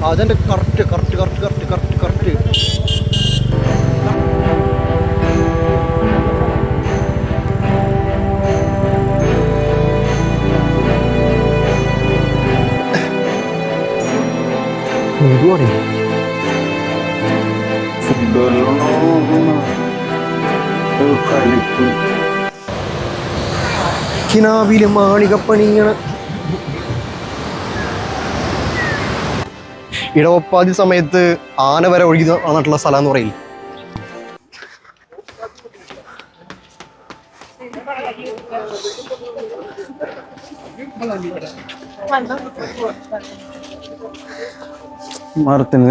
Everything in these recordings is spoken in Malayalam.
അതെൻ്റെ correct correct correct correct correct correct. എന്തുവാണേ കിനാവില് മാളികപ്പണിയാണ്. ഇടവപ്പാതി സമയത്ത് ആന വരെ ഒഴുകി വന്നിട്ടുള്ള സ്ഥലം എന്ന് പറയില്ല. മരത്തിന്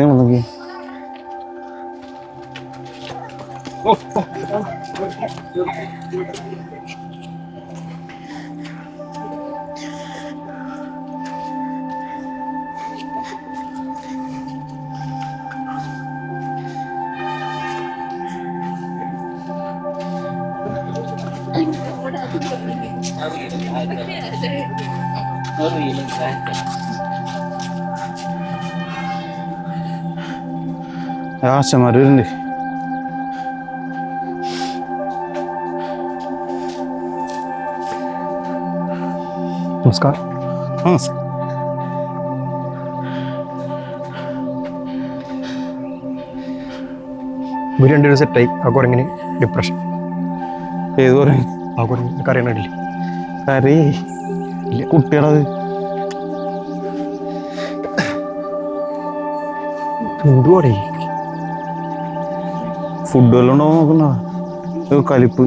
ആശമാരുണ്ട്. നമസ്കാരം. ഇവർ രണ്ടുപേരും സെറ്റായി. ആ കുരങ്ങിന് ഡിപ്രഷൻ. ഏത് പറയും? ആ കുരങ്ങ് കരയണില്ലേ? കരേ കുട്ടികളത് എന്തുവാടേ ഫുഡ് വല്ലതും ഉണ്ടോ നോക്കുന്ന കലിപ്പ്.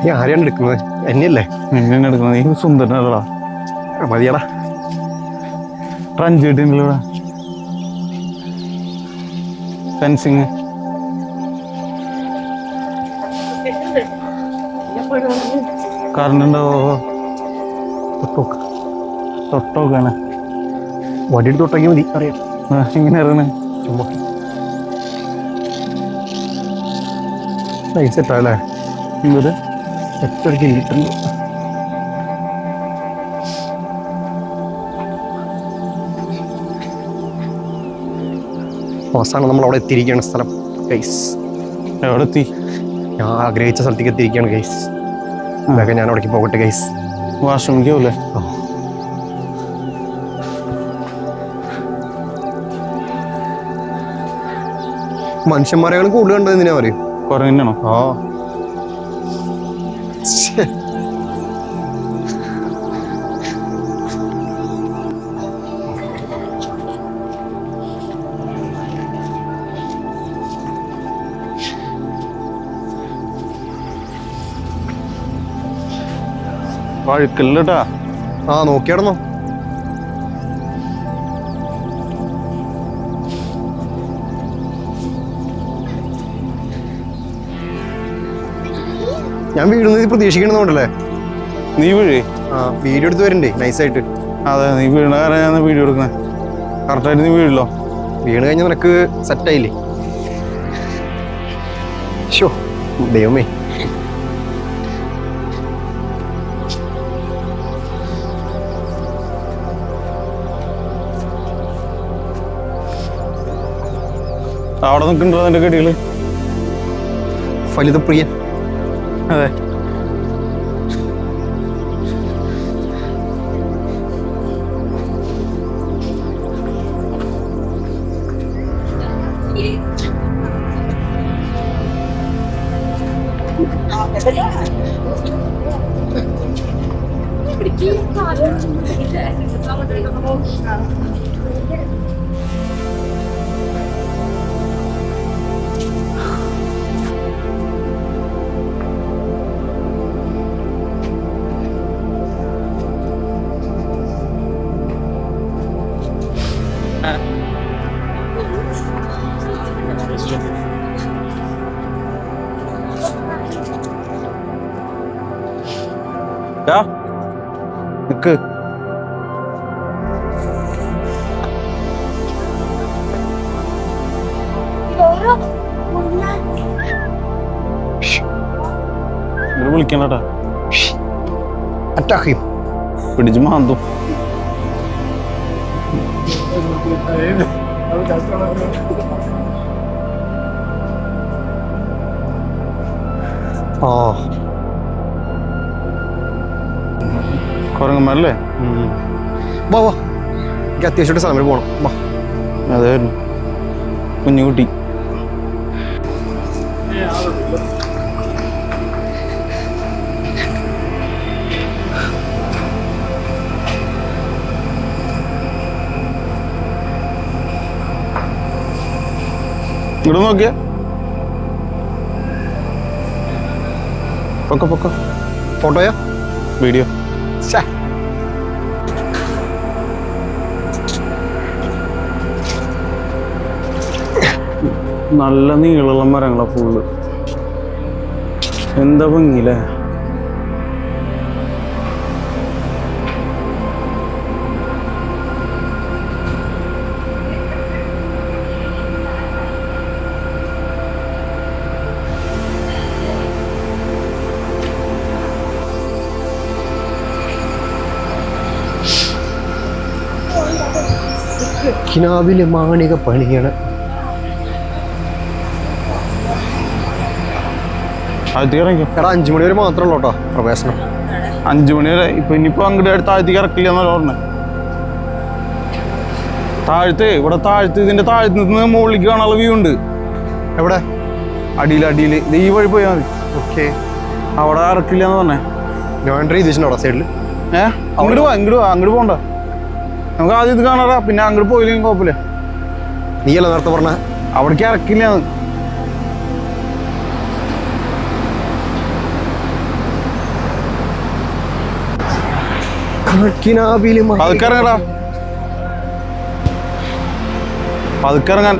നീ ആരെയാണ് എടുക്കുന്നത്? എന്നെയല്ലേ? എന്നെ എടുക്കുന്നത്? നീ സുന്ദരനല്ലടാ. മതിയടാ. ട്രഞ്ച് കിട്ടിയിട്ടില്ലടാ. ഫെൻസിങ് കറണ്ട് ഉണ്ടാവോ? തൊട്ടോക്കാണ്. വടി തൊട്ടാക്കി മതി. അറിയാം. ഇങ്ങനെ അറിയണേ ചുമ്മാ നൈസ് സെറ്റാല്ലേ? എന്തത് സെറ്റടിക്ക് കിട്ടുന്നു. അവസാനം നമ്മൾ അവിടെ എത്തിയിരിക്കുകയാണ്. സ്ഥലം ഗൈസ്. എവിടെ എത്തി? ഞാൻ ആഗ്രഹിച്ച സ്ഥലത്തേക്ക് എത്തിയിരിക്കുകയാണ് ഗൈസ്. അതൊക്കെ ഞാൻ അവിടേക്ക് പോകട്ടെ ഗൈസ്. വാഷ്റൂമിലേക്കല്ലേ? മനുഷ്യന്മാരെകൾ കൂടുതൽ കണ്ടത് എന്തിനാ പറയും? കുറഞ്ഞാണോ? ആ പഴുക്കല്ലട്ടാ. ആ നോക്കിയാടന്നോ. ഞാൻ വീഴുന്നത് പ്രതീക്ഷിക്കണമെന്നുണ്ടല്ലേ? നീ വീഴേ? ആ വീഡിയോ എടുത്ത് വരണ്ടേ നൈസായിട്ട്. അതെ, നീ വീണ കാരണം ഞാൻ വീഡിയോ എടുക്കണേ. കറക്റ്റായിട്ട് നീ വീഴില്ലോ. വീണ് കഴിഞ്ഞാൽ നിനക്ക് സെറ്റായില്ലേ? ഷോ ദൈവമേ. അവിടെ നിൽക്കണ്ടോ നിന്റെ കടികള്? ഫലിതപ്രിയൻ. അതെ. നിക്ക്. ഇവര് വിളിക്കണ്ടട്ടാ. അറ്റാക്ക് ചെയ്യും. പിടിച്ച് മാന്തും. ആ കുരങ്ങന്മാരല്ലേ? വാ വാ, എനിക്ക് അത്യാവശ്യമായിട്ട് സ്ഥലം വരെ പോകണം. വാ. അതായിരുന്നു കുഞ്ഞുകുട്ടി. ഇങ്ങോട്ട് നോക്കിയ പൊക്ക പൊക്ക. ഫോട്ടോയാ വീഡിയോ. നല്ല നീളമുള്ള മരങ്ങളാ ഫുള്ള്. എന്താ ഭംഗിയില്ലേ? കിനാവിലെ മാണിക പണിയാണ്. എടാ 5 മണി വരെ മാത്രമല്ലോ കേട്ടോ പ്രവേശനം. 5 മണി വരെ. ഇനിയിപ്പോ അങ്ങോട്ട് താഴ്ത്തേക്ക് ഇറക്കില്ല എന്നല്ല പറഞ്ഞത്. ഇവിടെ ഇതിന്റെ താഴത്ത് നിന്ന് മുകളിലേക്ക് കാണാനുള്ള വ്യൂ ഉണ്ട്. എവിടെ? അടിയിൽ ഈ വഴി പോയാൽ മതി. ഓക്കെ. അവിടെ ഇറക്കില്ല എന്ന് പറഞ്ഞേ. നോ എൻട്രി ചെയ്തിട്ടുണ്ടോ സൈഡിൽ? അങ്ങോട്ട് പോണ്ട. നമുക്ക് ആദ്യം ഇത് കാണാറാ, പിന്നെ അങ്ങോട്ട് പോയില്ലെങ്കിൽ കുഴപ്പമില്ല. നീയല്ല നേരത്തെ പറഞ്ഞ അവിടേക്ക് ഇറക്കില്ല. പതുക്കിറങ്ങടാ, പതുക്കിറങ്ങാൻ.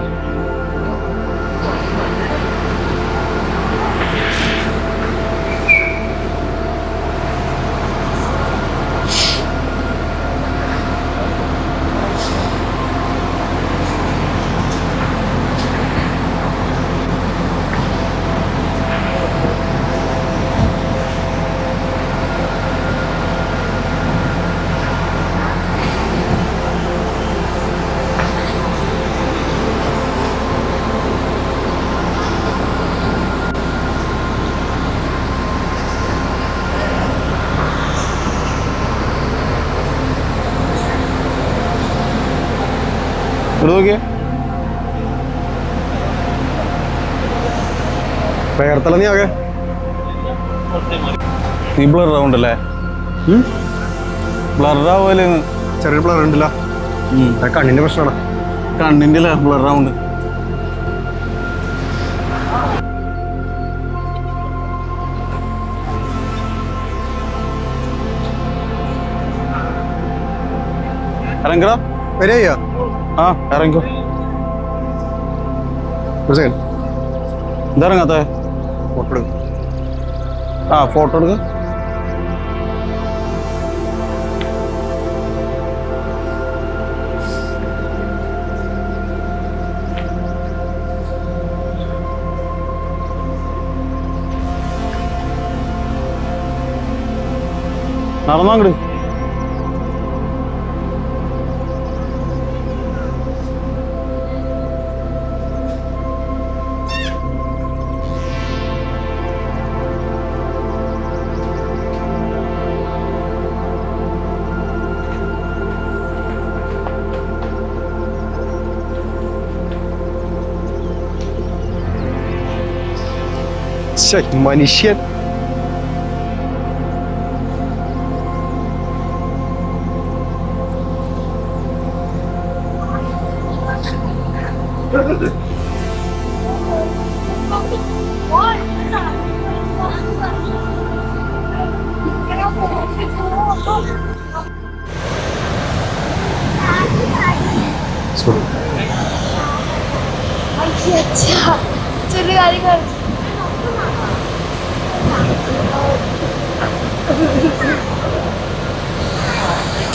പേർത്തല നീ ആകെ നീ ബ്ലർ ആവുണ്ടല്ലേ? ബ്ലറാവല്ലേ? ചെറിയ ബ്ലർ ഉണ്ടല്ലോ. കണ്ണിന്റെ പ്രശ്നമാണ്. കണ്ണിന്റെ അല്ലേ ബ്ലർ ആവുണ്ട്. ഇറങ്ങടാ. വരെയ്യാ? ആ ഇറങ്ങിക്കോ. ഇതറങ്ങാത്ത ഫോട്ടോ എടുക്കും. ആ ഫോട്ടോ എടുക്ക. നടന്നങ്ങട്. മനുഷ്യൻ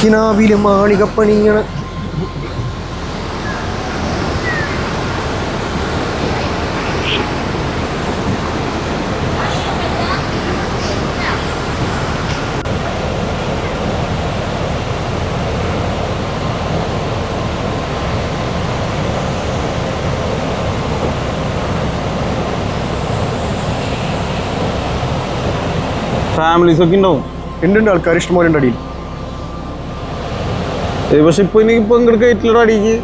കിനാവില് മാളികപ്പണിയാണ്. ഫാമിലീസ് ഒക്കെ ഉണ്ടാവും. ഉണ്ട് ആൾക്കാർ ഇഷ്ടംപോലെ ഉണ്ട് അടിയിൽ. പക്ഷെ ഇപ്പൊ എനിക്കിപ്പോ ഇങ്ങോട്ട് കയറ്റിലോ അടിക്ക്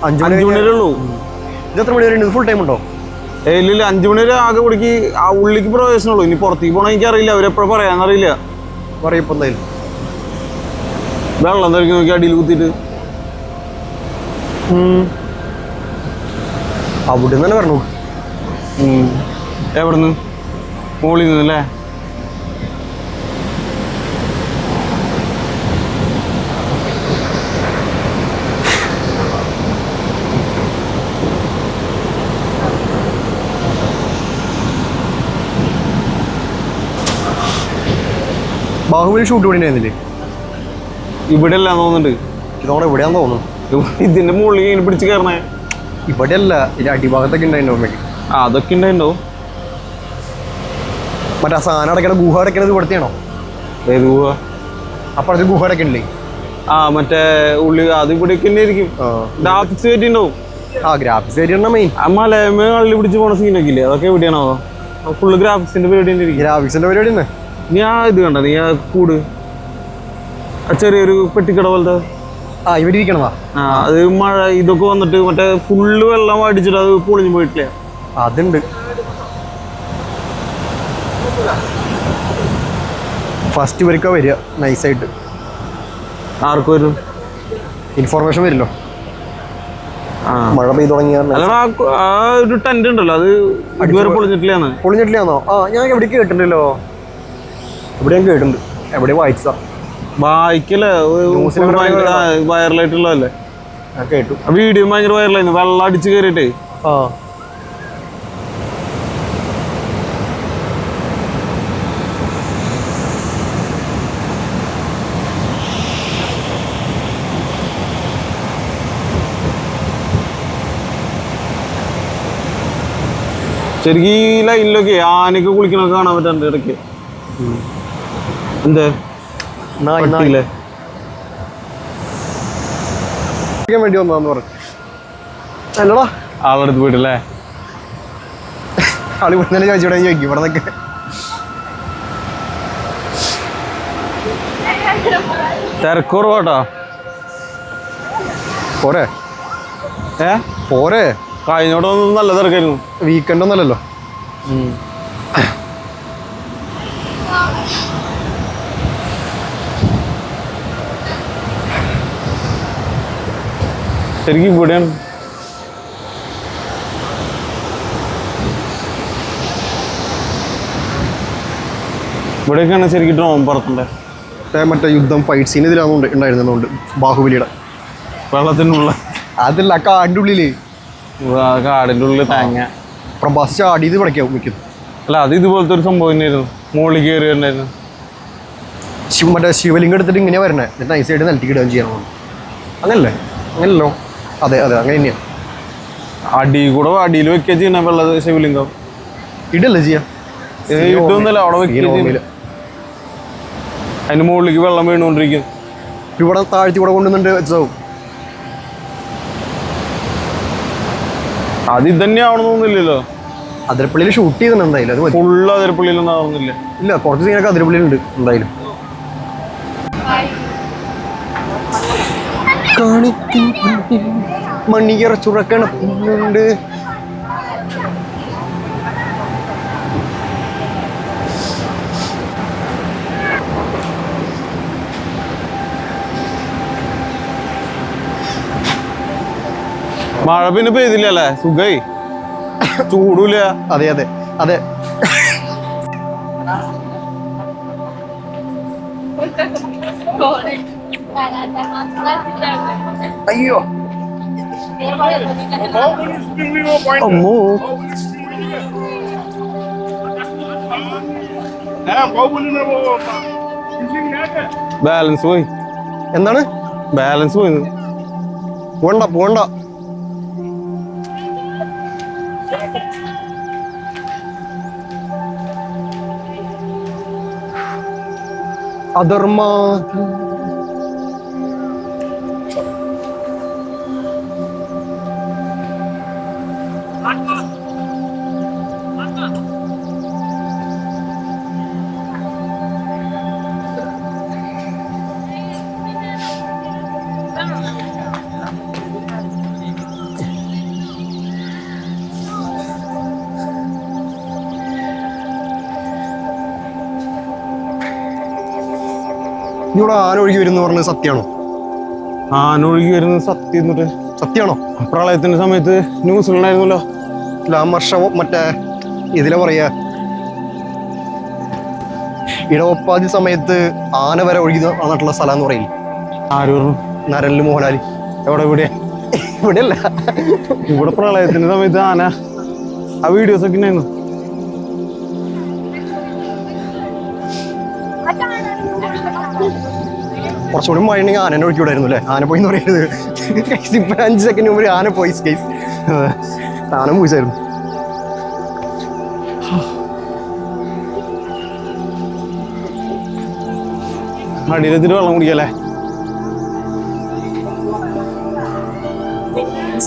5 മണി വരെ ഉള്ളൂ. ഇത് എത്ര മണി വരെ ഉണ്ട്? ഫുൾ ടൈം ഉണ്ടോ? ഇല്ല 5 മണി വരെ ആകെ കുടിക്ക് ആ ഉള്ളിക്ക് പ്രവേശനമുള്ളൂ. ഇനി പുറത്തേക്ക് പോകണം എനിക്കറിയില്ല, അവരെപ്പോഴും പറയാന്നറിയില്ല. പറയപ്പോ എന്തായാലും വെള്ളം തെറിക്ക് നോക്കി അടിയിൽ കുത്തിയിട്ട് അവിടെ തന്നെ പറഞ്ഞു. എവിടുന്ന്? മുകളിൽ നിന്നല്ലേ? ബാഹുബലി ഷൂട്ട് ഇവിടെ ആയിരുന്നില്ലേ? ഇവിടെ അല്ല തോന്നുന്നുണ്ട്. ഇതോടെ ഇവിടെയാന്ന് തോന്നുന്നു. ഇതിന്റെ മുകളിൽ ഇങ്ങനെ പിടിച്ച് കയറണേ. ഇവിടെ അല്ല, ഇതിന്റെ അടിഭാഗത്തൊക്കെ ഉണ്ടായിരുന്നു. അതൊക്കെ ഉണ്ടായിണ്ടോ? മറ്റേ ആ സാധനം അടയ്ക്കണ ഗുഹ അടയ്ക്കണത് ഇവിടത്തെയാണോ? ഏത് ഗുഹ? അപ്പുറത്ത് ഗുഹ അടയ്ക്കണില്ലേ? മറ്റേ ഉള്ളി അത് ഇവിടേക്ക് തന്നെ ആയിരിക്കും. ഗ്രാഫിക്സ് കയറ്റിണ്ടാവും. ഗ്രാഫിക്സ് കയറ്റി മെയിൻ. മലയമ്മ കള്ളി പിടിച്ച് പോണ സീനൊക്കെ ഇല്ലേ, അതൊക്കെ എവിടെയാണോ? ഫുള്ള് ഗ്രാഫിക്സിന്റെ പരിപാടി. ഗ്രാഫിക്സിന്റെ പരിപാടി തന്നെ. നീ ഇത് കണ്ട, നീ ആ കൂട് ചെറിയൊരു പെട്ടിക്കട പോലത്തെ ഇവിടെ ഇരിക്കണതാ. അത് മഴ ഇതൊക്കെ വന്നിട്ട് മറ്റേ ഫുള്ള് വെള്ളം അടിച്ചിട്ട് അത് പൊളിഞ്ഞു പോയിട്ടില്ല. അതുണ്ട്. ഫസ്റ്റ് ഇവർക്കാ വരിക നൈസായിട്ട്. ആർക്ക് വരും? ഇൻഫോർമേഷൻ വരില്ലോ മഴ പെയ്തു തുടങ്ങിയ. ആ ഒരു ടെന്റ് ഉണ്ടല്ലോ, അത് ഇതുവരെ പൊളിഞ്ഞിട്ടില്ലാന്ന്. പൊളിഞ്ഞിട്ടില്ലാന്നോ? ഞാൻ എവിടെ കേട്ടിട്ടുണ്ടല്ലോ. ഇവിടെ ഞാൻ കേട്ടിട്ടുണ്ട്, എവിടെ വായിച്ചതാ. വായിക്കല്ലേ, വൈറലായിട്ടുള്ളതല്ലേ. ഞാൻ കേട്ടു. വീഡിയോ ഭയങ്കര വൈറലായിരുന്നു, വെള്ളം അടിച്ച് കയറിയിട്ടേ. ശരിക്കും ഈ ലൈനിലൊക്കെ ആനയൊക്കെ കുളിക്കണൊക്കെ കാണാൻ പറ്റാണ്ട് ഇടയ്ക്ക്. എന്താ വേണ്ടി വന്നാന്ന് പറഞ്ഞു. അല്ലടാ ആളെടുത്ത് പോയിട്ടല്ലേ? ആള് ഇവിടെ തന്നെ ചോദിച്ചോടെ ചോദിക്കും ഇവിടെ നിന്നൊക്കെ. തിരക്കുറവാട്ടാ. പോരെ പോരെ. കഴിഞ്ഞോടെ നല്ല തിരക്കായിരുന്നു. വീക്കെൻഡ് ഒന്നല്ലല്ലോ. ശരിക്കും ഇവിടെയാണ്. ഇവിടെയൊക്കെയാണ് ശരിക്കും ഡ്രോൺ പറത്തണ്ടേ. മറ്റേ യുദ്ധം ഫൈറ്റ് സീൻ ഇതിലാവുന്നുണ്ട് ഉണ്ടായിരുന്നുണ്ട് ബാഹുബലിയുടെ. വെള്ളത്തിനുള്ള അതല്ല, കാടിൻ്റെ ഉള്ളില്. കാടിൻ്റെ ഉള്ളിൽ തേങ്ങ പ്രഭാസ് ചാടി ഇത് വിളിക്കാവും മിക്കുന്നു. അല്ല, അത് ഇതുപോലത്തെ ഒരു സംഭവം തന്നെയായിരുന്നു. മുകളിൽ കയറി ഉണ്ടായിരുന്നു. മറ്റേ ശിവലിംഗം എടുത്തിട്ട് ഇങ്ങനെ വരണേ, നൈസായിട്ട് നിലത്തേക്ക് ഇടുകയും ചെയ്യണം. അങ്ങനല്ലേ? അങ്ങനല്ലോ. അതെ അതെ അങ്ങനെ തന്നെയാണ്. അടിയിൽ വെക്കുക ചെയ്യണ വെള്ള ശിവലിംഗം ഇടല്ലേ ചെയ്യാം. ഇട്ടൊന്നുമല്ല, അവിടെ വെക്കുക. അതിന്റെ മുകളിലേക്ക് വെള്ളം വീണുകൊണ്ടിരിക്കും. ഇവിടെ താഴ്ത്തി ഇവിടെ കൊണ്ടുവന്നിട്ട് വെച്ചാവും. അത് ഇതന്നെ ആവണമെന്നൊന്നുമില്ലല്ലോ. അതിരപ്പള്ളിയിൽ ഷൂട്ട് ചെയ്തിട്ടുണ്ട് എന്തായാലും. അത് ഫുള്ള് അതിരപ്പള്ളിയിലൊന്നും ആവുന്നില്ല. ഇല്ല, കുറച്ച് സീനൊക്കെ അതിരപ്പള്ളിയിലുണ്ട് എന്തായാലും. മണിയറച്ചുറക്കണുണ്ട്. മഴ പിന്നെ പെയ്തില്ലല്ലേ, സുഖായി. ചൂടില്ല. അതെ അതെ അതെ. അയ്യോ അമ്മോ. ബാലൻസ് പോയി. എന്താണ്? ബാലൻസ് പോയി. പോണ്ട പോണ്ട. അധർമ്മ ഇവിടെ ആന ഒഴുകി വരുന്ന പറഞ്ഞത് സത്യമാണോ? ആന ഒഴുകി വരുന്നത് സത്യം എന്നിട്ട് സത്യമാണോ? പ്രളയത്തിന്റെ സമയത്ത് ന്യൂസിലുണ്ടായിരുന്നല്ലോ. ആ വർഷം മറ്റേ ഇതിലെ പറയാ ഇടവപ്പാതി സമയത്ത് ആന വരെ ഒഴുകി വന്നിട്ടുള്ള സ്ഥലം എന്ന് പറയില്ല. ആര് പറഞ്ഞു? നരനില് മോഹൻലാൽ. എവിടെ? ഇവിടെ ഇവിടെയല്ല, ഇവിടെ പ്രളയത്തിന്റെ സമയത്ത് ആന ആ വീഡിയോസ് ഒക്കെ ഉണ്ടായിരുന്നു. കുറച്ചുകൂടി മഴ ഉണ്ടെങ്കിൽ ആനനെ ഒഴുക്കി വിടായിരുന്നു അല്ലേ? ആന പോയി എന്ന് പറയുന്നത് ഇപ്പൊ 5 സെക്കൻഡ് മുമ്പ് ആന പോയി. സാധനം പോയിച്ചായിരുന്നു. അടിയിലെത്തിട്ട് വെള്ളം കുടിക്കല്ലേ?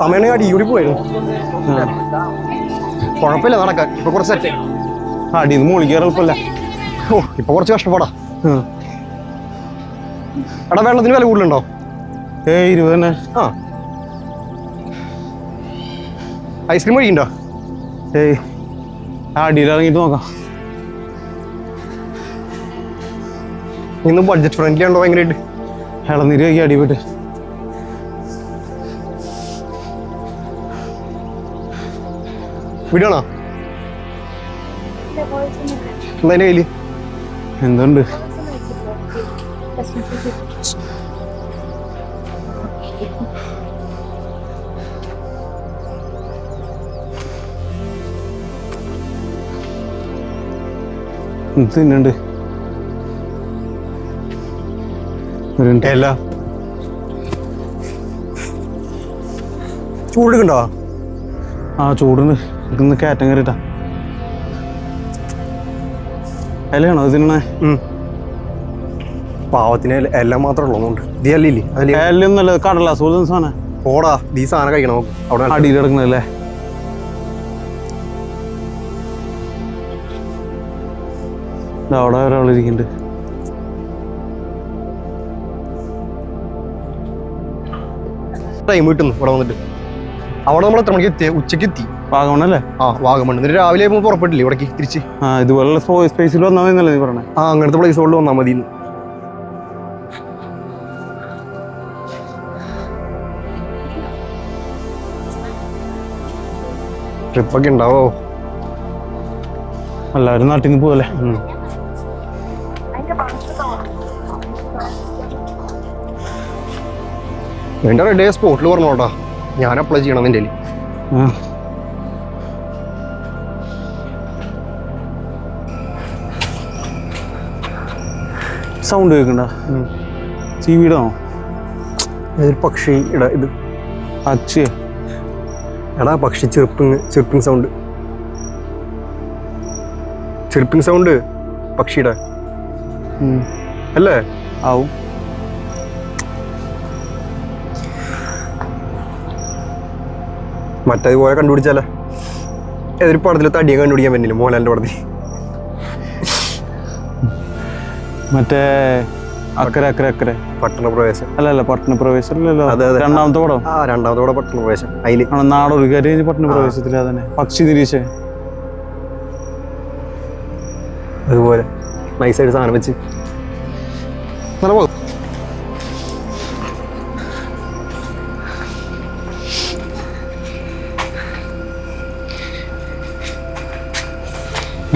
സമയം അടിയൂടി പോയിരുന്നു. കുഴപ്പമില്ല നടക്കാൻ. ഇപ്പൊ കുറച്ച് സെറ്റ്. അടിയിൽ നിന്ന് മുകളിൽ കയറാൻ എളുപ്പമല്ല. ഓ ഇപ്പൊ കുറച്ച് കഷ്ടപ്പാടാ. എടാ വെള്ളത്തിന് വില കൂടുതലുണ്ടോ? 20 തന്നെ. ആ ഐസ്ക്രീം കഴിക്കണ്ടോ? അടിയിൽ ഇറങ്ങിയിട്ട് നോക്കാം. ഇന്ന് ബഡ്ജറ്റ് ഫ്രണ്ട്ലി ഉണ്ടോ? ഭയങ്കരമായിട്ട് ഇളനീര് കഴിക്കാൻ അടി പോയിട്ട്. വീടാണോ? എന്താ അതിന്റെ കയ്യില്? എന്തുണ്ട്? തിന്നുണ്ട്. അല്ല ചൂടെടുക്കണ്ടോ? ആ ചൂടുണ്ട്. ഇതൊന്ന് കയറ്റം കയറിട്ടാ. ഇലയാണോ ഇതിനെ? പാവത്തിന് എല്ലാം മാത്രമേ ഉള്ളതുകൊണ്ട് ഇത് അല്ലില്ലേ? ഇലയൊന്നുമല്ല, കടലാസ് പോലെ സാധനം. പോടാ, ഈ സാധനം കഴിക്കണം നമുക്ക്. അവിടെ അടിയിൽ കിടക്കുന്നതല്ലേ? അവിടെ ഒരാളിരിക്കുന്നുണ്ട്. ടൈം കിട്ടുന്നു ഇവിടെ വന്നിട്ട്. അവിടെ നമ്മൾ എത്ര മണിക്ക് എത്തിയ? ഉച്ചയ്ക്ക് എത്തി. വാഗമണ്ണല്ലേ? ആ വാഗമൺ. എന്നിട്ട് രാവിലെ പുറപ്പെട്ടില്ലേ ഇവിടേക്ക് തിരിച്ച്? ആ ഇതുപോലുള്ള സ്പേസിൽ വന്നാൽ മതിന്നല്ലേ നീ പറഞ്ഞേ? ആ അങ്ങനത്തെ പ്ലേസുകളിൽ വന്നാൽ മതി. ട്രിപ്പൊക്കെ ഉണ്ടാവോ? എല്ലാവരും നാട്ടിൽ നിന്ന് പോവല്ലേ? എൻ്റെ റെഡി ആയ സ്പോട്ടിൽ പറഞ്ഞോട്ടാ. ഞാൻ അപ്ലൈ ചെയ്യണം നിൻ്റെ. സൗണ്ട് കേൾക്കണ്ട? ചീവീടാണോ? ഏതൊരു പക്ഷി ഇടാ ഇത്? അച്ഛേ എടാ പക്ഷി ചെറുപ്പിങ് സൗണ്ട്. ചെറുപ്പിങ് സൗണ്ട് പക്ഷിയുടെ അല്ലേ? ആവും. മറ്റേതുപോലെ കണ്ടുപിടിച്ചാലേ. ഏതൊരു പടത്തിൽ തടിയെ കണ്ടുപിടിക്കാൻ പറ്റില്ല മോഹൻലാലിന്റെ പടത്തിൽ. മറ്റേ അക്കരെ അക്കരെ അക്കരെ പട്ടണപ്രവേശം. അല്ലല്ല പട്ടണപ്രവേശം അല്ലല്ലോ. അതെ അതെ, രണ്ടാമത്തെ പടം. ആ രണ്ടാമത്തെ പടം പട്ടണപ്രവേശം. അതില് നാടൊരുക്കാര് പട്ടണപ്രവേശത്തിൽ അതന്നെ പക്ഷി നിരീക്ഷ. അതുപോലെ നൈസായിട്ട് സാധനം വെച്ച് നല്ല പോകും.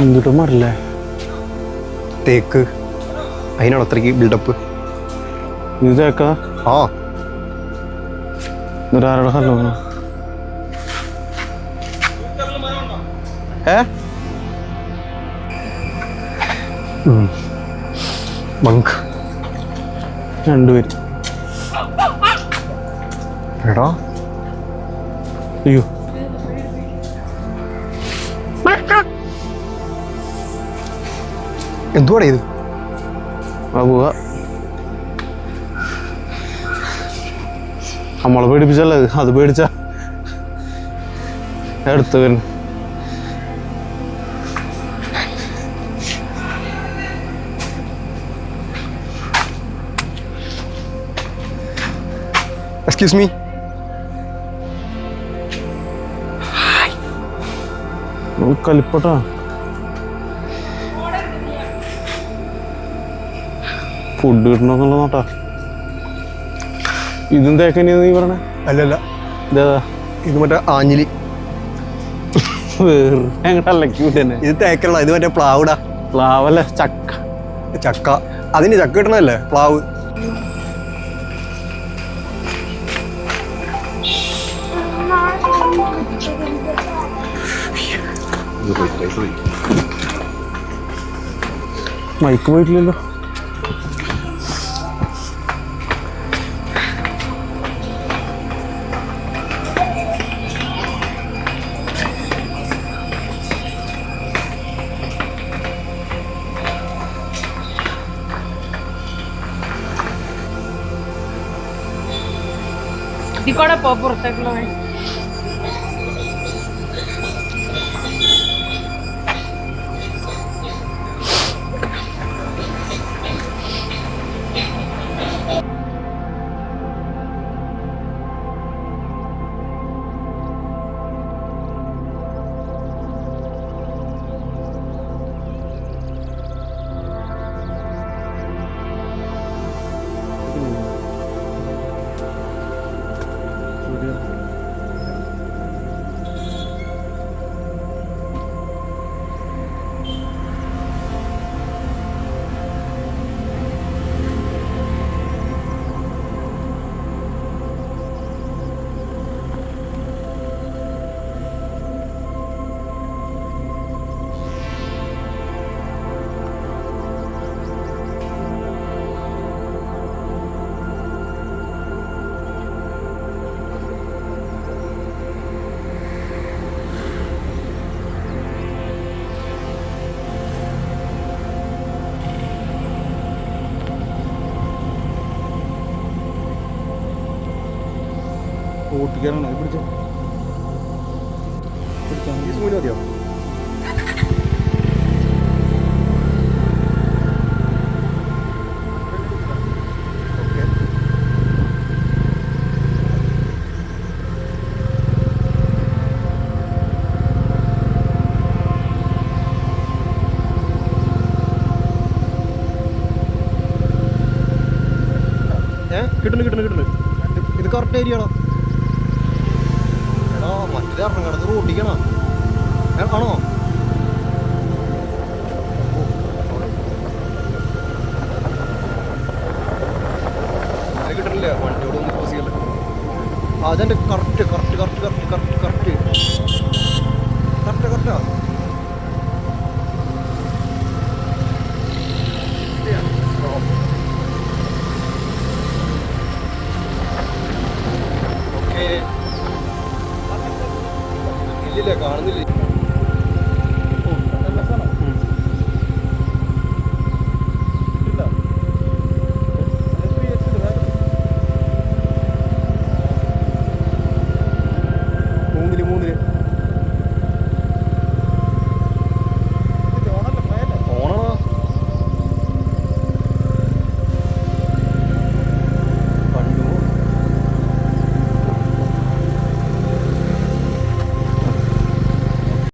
എന്തിട്ടും മാറില്ലേ? തേക്ക്. അതിനാണ് അത്രയ്ക്ക് ബിൽഡപ്പ്. ഇത് തേക്കാ? ആ ആരുടെ ഹലോ? മങ്ക് രണ്ടുപേര്. എടാ അയ്യോ എന്തുവാടേ ഇത്? പോവാ. നമ്മളെ പേടിപ്പിച്ചല്ലേ അത് പേടിച്ച എടുത്തു വരുന്നു. Excuse me. കലിപ്പട്ടാ. ഫുഡ് കിട്ടണമെന്നുള്ള നോട്ടാ. ഇതും തേക്കനി നീ പറഞ്ഞേ? അല്ലല്ല, ഇതേതാ? ഇത് മറ്റേ ആഞ്ഞിലി. വേറെ എങ്ങോട്ടല്ല ക്യൂട്ട് തന്നെ. ഇത് തേക്കല്ല, ഇത് മറ്റേ പ്ലാവുടാ. പ്ലാവല്ല, ചക്ക. ചക്ക. അതിന് ചക്ക കിട്ടണല്ലേ, പ്ലാവ്. മൈക്ക് പോയിട്ടില്ലല്ലോ. Di ko na po, protect lang eh. ഓട്ടിക്കാനാണ് പിടിച്ചോ. മതിയോ? കിട്ടുന്നു. ഇത് കറക്റ്റ് ഏരിയ ആണോ? എടാ മറ്റേ ഇറങ്ങണത് റോട്ടിക്കണോ ആണോ? കിട്ടണില്ല, വണ്ടിയോട് ഒന്ന് ക്രോസ് ചെയ്യല്ലേ. അതെൻ്റെ കറക്റ്റ്